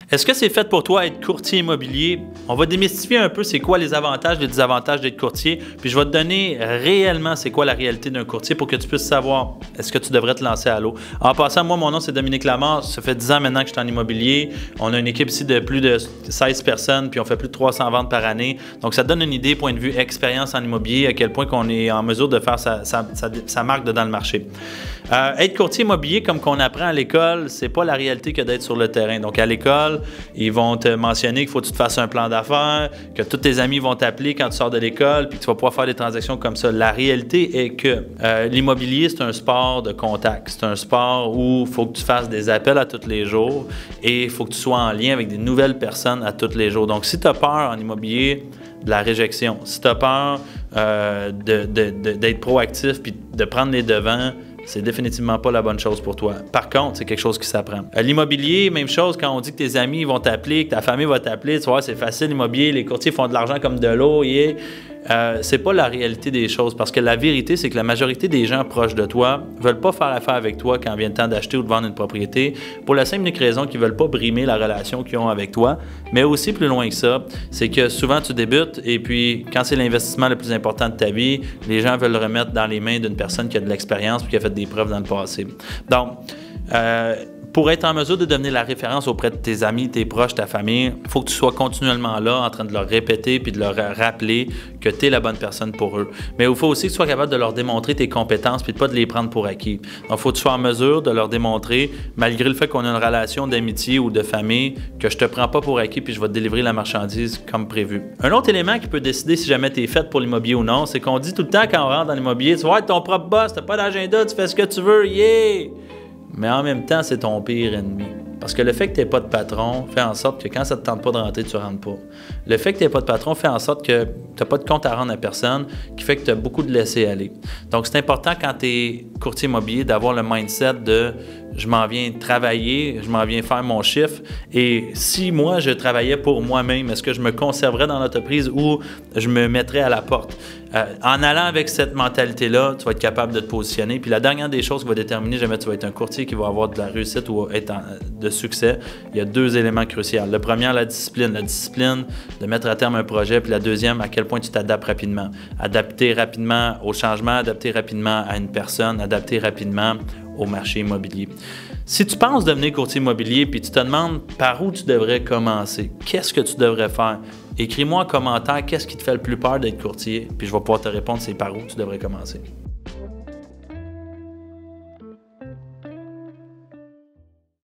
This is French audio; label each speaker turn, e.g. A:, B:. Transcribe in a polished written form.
A: Est-ce que c'est fait pour toi être courtier immobilier? On va démystifier un peu c'est quoi les avantages et les désavantages d'être courtier, puis je vais te donner réellement c'est quoi la réalité d'un courtier pour que tu puisses savoir est-ce que tu devrais te lancer à l'eau. En passant, moi, mon nom c'est Dominique Lamarre, ça fait 10 ans maintenant que je suis en immobilier. On a une équipe ici de plus de 16 personnes, puis on fait plus de 300 ventes par année. Donc ça te donne une idée, point de vue expérience en immobilier, à quel point qu'on est en mesure de faire sa marque dans le marché. Être courtier immobilier, comme qu'on apprend à l'école, c'est pas la réalité que d'être sur le terrain. Donc à l'école, ils vont te mentionner qu'il faut que tu te fasses un plan d'affaires, que tous tes amis vont t'appeler quand tu sors de l'école, puis que tu vas pouvoir faire des transactions comme ça. La réalité est que l'immobilier, c'est un sport de contact. C'est un sport où il faut que tu fasses des appels à tous les jours et il faut que tu sois en lien avec des nouvelles personnes à tous les jours. Donc si tu as peur en immobilier de la réjection, si tu as peur d'être proactif puis de prendre les devants, c'est définitivement pas la bonne chose pour toi. Par contre, c'est quelque chose qui s'apprend. L'immobilier, même chose, quand on dit que tes amis vont t'appeler, que ta famille va t'appeler, tu vois, c'est facile l'immobilier, les courtiers font de l'argent comme de l'eau, c'est pas la réalité des choses, parce que la vérité, c'est que la majorité des gens proches de toi veulent pas faire affaire avec toi quand vient le temps d'acheter ou de vendre une propriété, pour la simple et unique raison qu'ils veulent pas brimer la relation qu'ils ont avec toi. Mais aussi plus loin que ça, c'est que souvent tu débutes et puis quand c'est l'investissement le plus important de ta vie, les gens veulent le remettre dans les mains d'une personne qui a de l'expérience puis qui a fait des preuves dans le passé. Donc, pour être en mesure de devenir la référence auprès de tes amis, tes proches, ta famille, il faut que tu sois continuellement là en train de leur répéter puis de leur rappeler que tu es la bonne personne pour eux. Mais il faut aussi que tu sois capable de leur démontrer tes compétences puis de pas de les prendre pour acquis. Donc, il faut que tu sois en mesure de leur démontrer, malgré le fait qu'on a une relation d'amitié ou de famille, que je te prends pas pour acquis puis je vais te délivrer la marchandise comme prévu. Un autre élément qui peut décider si jamais tu es fait pour l'immobilier ou non, c'est qu'on dit tout le temps quand on rentre dans l'immobilier, tu vas être ton propre boss, tu n'as pas d'agenda, tu fais ce que tu veux, yeah! Mais en même temps, c'est ton pire ennemi. Parce que le fait que tu n'aies pas de patron fait en sorte que quand ça ne te tente pas de rentrer, tu ne rentres pas. Le fait que tu n'aies pas de patron fait en sorte que tu n'as pas de compte à rendre à personne, qui fait que tu as beaucoup de laisser-aller. Donc, c'est important quand tu es courtier immobilier d'avoir le mindset de « je m'en viens travailler, je m'en viens faire mon chiffre » et si moi, je travaillais pour moi-même, est-ce que je me conserverais dans l'entreprise ou je me mettrais à la porte? En allant avec cette mentalité-là, tu vas être capable de te positionner. Puis la dernière des choses qui va déterminer jamais tu vas être un courtier qui va avoir de la réussite ou être de succès, il y a deux éléments cruciaux. Le premier, la discipline de mettre à terme un projet. Puis la deuxième, à quel point tu t'adaptes rapidement. Adapter rapidement au changement, adapter rapidement à une personne, adapter rapidement au marché immobilier. Si tu penses devenir courtier immobilier puis tu te demandes par où tu devrais commencer, qu'est-ce que tu devrais faire? Écris-moi en commentaire qu'est-ce qui te fait le plus peur d'être courtier, puis je vais pouvoir te répondre c'est par où tu devrais commencer.